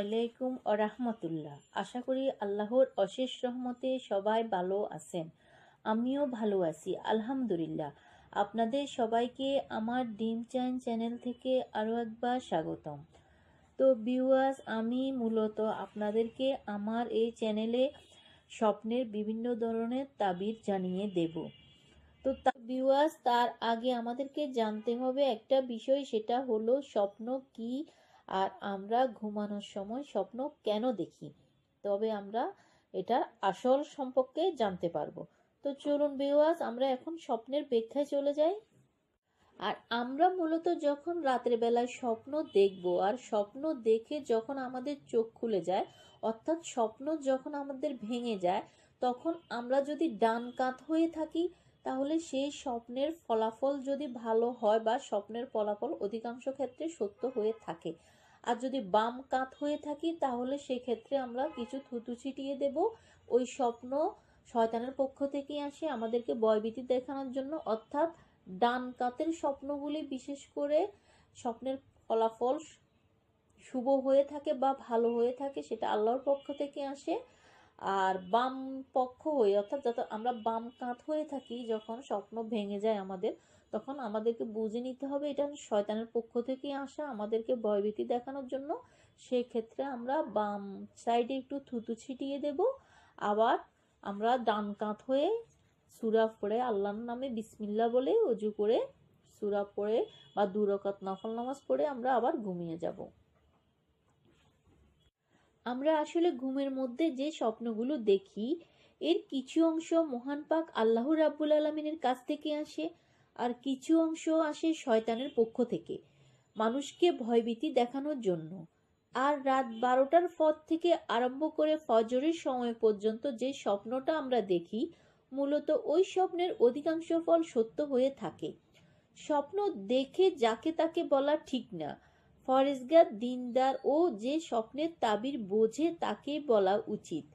আলাইকুম ওয়া রাহমাতুল্লাহ। আশা করি আল্লাহর অশেষ রহমতে সবাই ভালো আছেন। আমিও ভালো আছি আলহামদুলিল্লাহ। আপনাদের সবাইকে আমার ড্রিম চাইন চ্যানেল থেকে আরও একবার স্বাগতম। তো ভিউয়ার্স, আমি মূলত আপনাদেরকে আমার এই চ্যানেলে স্বপ্নের বিভিন্ন ধরনের তাবির জানিয়ে দেব। তো ভিউয়ার্স, তার আগে আমাদেরকে জানতে হবে একটা বিষয়, সেটা হলো স্বপ্ন কি আর আমরা ঘুমানোর সময় স্বপ্ন কেন দেখি, তবে আমরা এটার আসল সম্পর্কে জানতে পারবো। তো চলুন ভিউয়ার্স, আমরা এখন স্বপ্নের ব্যাখ্যায় চলে যাই। আর আমরা মূলত যখন রাতের বেলায় স্বপ্ন দেখব আর স্বপ্ন দেখে যখন আমাদের চোখ খুলে যায়, অর্থাৎ স্বপ্ন যখন আমাদের ভেঙে যায়, তখন আমরা যদি ডান কাত হয়ে থাকি তাহলে সেই স্বপ্নের ফলাফল যদি ভালো হয় বা স্বপ্নের ফলাফল অধিকাংশ ক্ষেত্রে সত্য হয়ে থাকে। আর যদি বাম কাত হয়ে থাকি তাহলে সেই ক্ষেত্রে আমরা কিছু থুতু ছিটিয়ে দেব। ওই স্বপ্ন শয়তানের পক্ষ থেকে আসে আমাদেরকে ভয়ভীতি দেখানোর জন্য। অর্থাৎ ডান কাতের স্বপ্নগুলি বিশেষ করে স্বপ্নের ফলাফল শুভ হয়ে থাকে বা ভালো হয়ে থাকে, সেটা আল্লাহর পক্ষ থেকে আসে। আর বাম পক্ষ হয়ে, অর্থাৎ যত আমরা বাম কাত হয়ে থাকি যখন স্বপ্ন ভেঙে যায় আমাদের, তখন আমাদেরকে বুঝে নিতে হবে এটা শয়তানের পক্ষ থেকে আসা আমাদেরকে ভয়ভীতি দেখানোর জন্য। সেই ক্ষেত্রে আমরা বাম সাইডে একটু থুতু ছিটিয়ে দেব। আবার আমরা ডান কাত হয়ে সূরা পড়ে আল্লাহর নামে বিসমিল্লাহ বলে ওযু করে সূরা পড়ে বা 2 রাকাত নফল নামাজ পড়ে আমরা আবার ঘুমিয়ে যাব। আমরা আসলে ঘুমের মধ্যে যে স্বপ্নগুলো দেখি এর কিছু অংশ মহান পাক আল্লাহ রাব্বুল আলামিনের কাছ থেকে আসে, আর কিছু অংশ আসে শয়তানের পক্ষ থেকে মানুষকে ভয়ভীতি দেখানোর জন্য। আর রাত 12টার পর থেকে আরম্ভ করে ফজরের সময় পর্যন্ত যে স্বপ্নটা আমরা দেখি, মূলত ওই স্বপ্নের অধিকাংশ ফল সত্য হয়ে থাকে। স্বপ্ন দেখে যাকে তাকে বলা ঠিক না। ফরেজগার, দিনদার ও যে স্বপ্নের তাবির বোঝে তাকে বলা উচিত।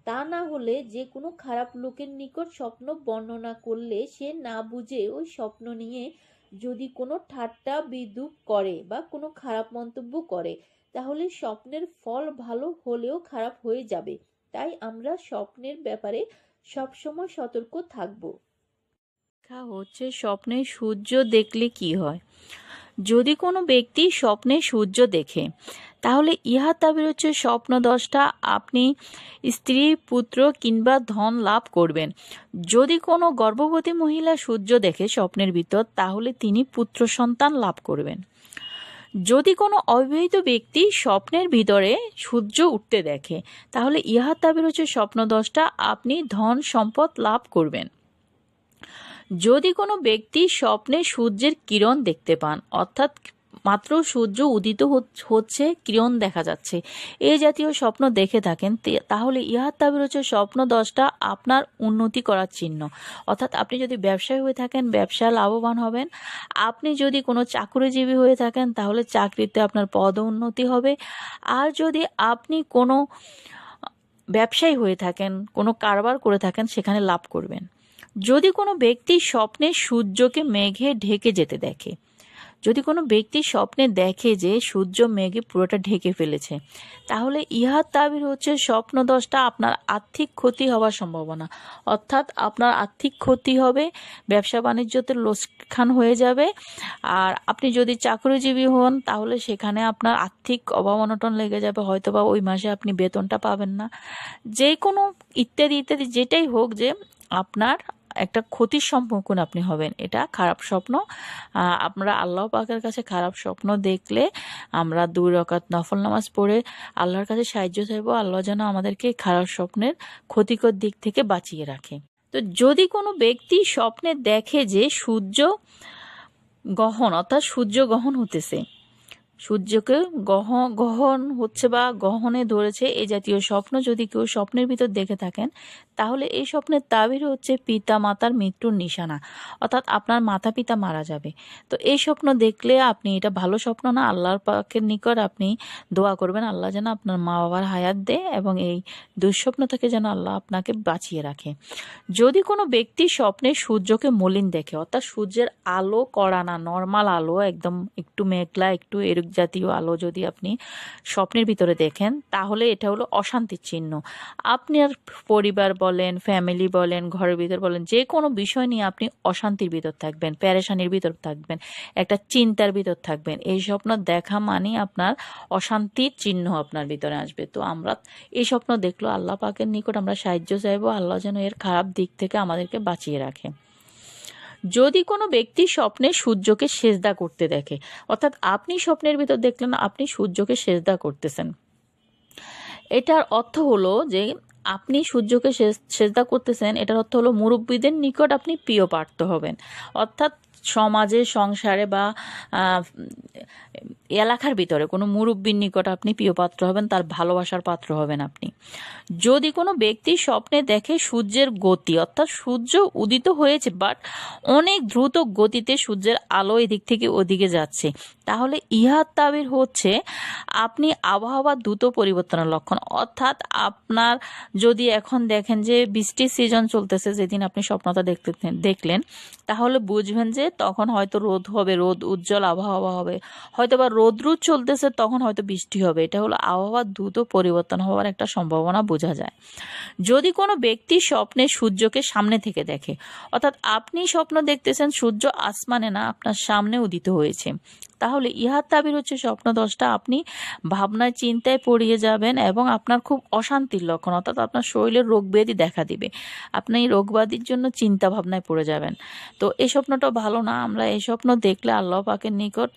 তা না হলে যে কোনো খারাপ লোকের নিকট স্বপ্ন বর্ণনা করলে সে না বুঝে ওই স্বপ্ন নিয়ে যদি কোনো ঠাট্টা বিদ্রূপ করে বা কোনো খারাপ মন্তব্য করে, তাহলে স্বপ্নের ফল ভালো হলেও খারাপ হয়ে যাবে। তাই আমরা স্বপ্নের ব্যাপারে সবসময় সতর্ক থাকব। হচ্ছে স্বপ্নে সূর্য দেখলে কি হয়। যদি কোনো ব্যক্তি স্বপ্নে সূর্য দেখে তাহলে ইহা তাবির হচ্ছে স্বপ্নদ্রষ্টা আপনি স্ত্রী, পুত্র কিংবা ধন লাভ করবেন। যদি কোনো গর্ভবতী মহিলা সূর্য দেখে স্বপ্নের ভিতর তাহলে তিনি পুত্র সন্তান লাভ করবেন। যদি কোনো অবিবাহিত ব্যক্তি স্বপ্নের ভিতরে সূর্য উঠতে দেখে তাহলে ইহা তাবির হচ্ছে স্বপ্নদ্রষ্টা আপনি ধন সম্পদ লাভ করবেন। যদি কোনো ব্যক্তি স্বপ্নে সূর্যের কিরণ দেখতে পান, অর্থাৎ মাত্র সূর্য উদিত হচ্ছে, কিরণ দেখা যাচ্ছে, এই জাতীয় স্বপ্ন দেখে থাকেন তাহলে ইহার তাবির হচ্ছে স্বপ্নদ্রষ্টা আপনার উন্নতি করার চিহ্ন। অর্থাৎ আপনি যদি ব্যবসায়ী হয়ে থাকেন ব্যবসা লাভবান হবেন। আপনি যদি কোনো চাকরিজীবী হয়ে থাকেন তাহলে চাকরিতে আপনার পদোন্নতি হবে। আর যদি আপনি কোনো ব্যবসায়ী হয়ে থাকেন, কোনো কারবার করে থাকেন, সেখানে লাভ করবেন। যদি কোনো ব্যক্তি স্বপ্নে সূর্যকে মেঘে ঢেকে যেতে দেখে, যদি কোনো ব্যক্তি স্বপ্নে দেখে যে সূর্য মেঘে পুরোটা ঢেকে ফেলেছে, তাহলে ইহার তাবির হচ্ছে স্বপ্নদ্রষ্টা আপনার আর্থিক ক্ষতি হওয়ার সম্ভাবনা। অর্থাৎ আপনার আর্থিক ক্ষতি হবে, ব্যবসা বাণিজ্যতে লোকসান হয়ে যাবে। আর আপনি যদি চাকরিজীবী হন তাহলে সেখানে আপনার আর্থিক অভাব অনটন লেগে যাবে, হয়তোবা ওই মাসে আপনি বেতনটা পাবেন না। যে কোনো ইত্যাদি ইত্যাদি যেটাই হোক, যে আপনার একটা ক্ষতির সম্মুখীন আপনি হবেন। এটা খারাপ স্বপ্ন। আমরা আল্লাহ পাকের কাছে খারাপ স্বপ্ন দেখলে আমরা 2 রাকাত নফল নামাজ পড়ে আল্লাহর কাছে সাহায্য চাইব, আল্লাহ যেন আমাদেরকে খারাপ স্বপ্নের ক্ষতিকর দিক থেকে বাঁচিয়ে রাখে। তো যদি কোনো ব্যক্তি স্বপ্নে দেখে যে সূর্য গ্রহণ, অর্থাৎ সূর্য গ্রহণ হতেছে, সূর্যকে গ্রহণ হচ্ছে বা গ্রহণে ধরেছে, এই জাতীয় স্বপ্ন যদি কেউ স্বপ্নের ভিতর দেখে থাকেন তাহলে এই স্বপ্নের তাবির হচ্ছে পিতা মাতার মৃত্যুর নিশানা। অর্থাৎ আপনার মাতা পিতা মারা যাবে। তো এই স্বপ্ন দেখলে আপনি, এটা ভালো স্বপ্ন না, আল্লাহর পাকের নিকট আপনি দোয়া করবেন আল্লাহ যেন আপনার মা বাবার হায়াত দেয় এবং এই দুঃস্বপ্ন থেকে যেন আল্লাহ আপনাকে বাঁচিয়ে রাখে। যদি কোনো ব্যক্তি স্বপ্নে সূর্যকে মলিন দেখে, অর্থাৎ সূর্যের আলো কড়া না, নর্মাল আলো, একদম একটু মেঘলা একটু এরকম জাতীয় আলো যদি আপনি স্বপ্নের ভিতরে দেখেন, তাহলে এটা হলো অশান্তির চিহ্ন। আপনার পরিবার বলেন, ফ্যামিলি বলেন, ঘরের ভিতর বলেন, যে কোনো বিষয় নিয়ে আপনি অশান্তির ভিতর থাকবেন, পেরেশানির ভিতর থাকবেন, একটা চিন্তার ভিতর থাকবেন, এই স্বপ্ন দেখা মানে আপনার অশান্তির চিহ্ন আপনার ভিতরে আসবে। তো আমরা এই স্বপ্ন দেখলো আল্লাহ পাকের নিকট আমরা সাহায্য চাইবো, আল্লাহ যেন এর খারাপ দিক থেকে আমাদেরকে বাঁচিয়ে রাখে। যদি কোনো ব্যক্তি স্বপ্নে সূর্যকে সেজদা করতে দেখে, অর্থাৎ আপনি স্বপ্নের ভিতর দেখলেন আপনি সূর্যকে সেজদা করতেছেন, এটার অর্থ হলো যে আপনি সূর্যকে সেজদা করতেছেন, এটার অর্থ হলো মুরব্বীদের নিকট আপনি প্রিয় প্রার্থ হবেন, অর্থাৎ সমাজে, সংসারে বা এলাকার ভিতরে কোনো মুরব্বীর নিকট আপনি প্রিয় পাত্র হবেন, তার ভালোবাসার পাত্র হবেন আপনি। যদি কোনো ব্যক্তি স্বপ্নে দেখে সূর্যের গতি, অর্থাৎ সূর্য উদিত হয়েছে বাট অনেক দ্রুত গতিতে সূর্যের আলো এদিক থেকে ওদিকে যাচ্ছে, তাহলে ইহার তাবির হচ্ছে আপনি আবহাওয়া দ্রুত পরিবর্তনের লক্ষণ। অর্থাৎ আপনার যদি এখন দেখেন যে বৃষ্টির সিজন চলতেছে, যেদিন আপনি স্বপ্নটা দেখলেন, তাহলে বুঝবেন যে তখন হয়তো রোদ হবে, রোদ উজ্জ্বল আবহাওয়া হবে, হয়তো বা রোদ চলতেছে তখন হয়তো বৃষ্টি হবে। এটা হলো আবহাওয়া দ্রুত পরিবর্তন হওয়ার একটা সম্ভাবনা বোঝা যায়। যদি কোনো ব্যক্তি স্বপ্নে সূর্যকে সামনে থেকে দেখে, অর্থাৎ আপনি স্বপ্ন দেখতেছেন সূর্য আসমানে না আপনার সামনে উদিত হয়েছে, তাহলে ইহার তাবির হচ্ছে স্বপ্ন দশটা আপনি ভাবনায় চিন্তায় পড়িয়ে যাবেন এবং আপনার খুব অশান্তির লক্ষণ, অর্থাৎ আপনার শরীরের রোগ ব্যাধি দেখা দিবে, আপনি এই রোগ ব্যাধির জন্য চিন্তা ভাবনায় পড়ে যাবেন। তো এই স্বপ্নটা ভালো না। আমরা এই স্বপ্ন দেখলে আল্লাহ পাকের নিকট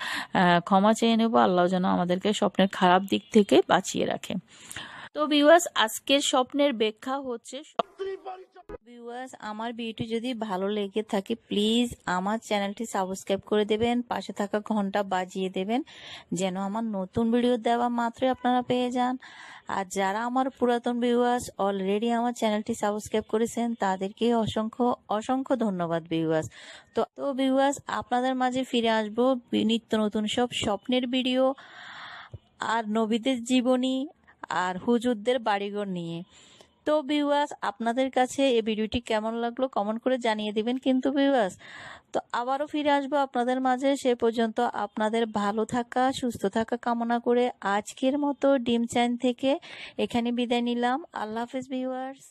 ক্ষমা চেয়ে নেব, আল্লাহ যেন আমাদেরকে স্বপ্নের খারাপ দিক থেকে বাঁচিয়ে রাখে। তো ভিউয়ার্স, আজকের স্বপ্নের ব্যাখ্যা হচ্ছে, ভিউয়ার্স আমার ভিডিওটি যদি ভালো লেগে থাকে প্লিজ আমার চ্যানেলটি সাবস্ক্রাইব করে দেবেন, পাশে থাকা ঘন্টা বাজিয়ে দেবেন যেন আমার নতুন ভিডিও দেওয়া মাত্রই আপনারা পেয়ে যান। আর যারা আমার পুরাতন ভিউয়ার্স অলরেডি আমার চ্যানেলটি সাবস্ক্রাইব করেছেন তাদেরকে অসংখ্য অসংখ্য ধন্যবাদ ভিউয়ার্স। তো ভিউয়ার্স, আপনাদের মাঝে ফিরে আসবো নিত্য নতুন সব স্বপ্নের ভিডিও আর নবীদের জীবনী আর হুজুরদের বাড়িঘর নিয়ে। তো ভিউয়ার্স, আপনাদের কাছে এই ভিডিওটি কেমন লাগলো কমেন্ট করে জানিয়ে দিবেন কিন্তু ভিউয়ার্স। তো আবারও ফিরে আসবো আপনাদের মাঝে, সে পর্যন্ত আপনাদের ভালো থাকা সুস্থ থাকা কামনা করে আজকের মতো ডিম চ্যান থেকে এখানে বিদায় নিলাম। আল্লাহ হাফেজ ভিউয়ার্স।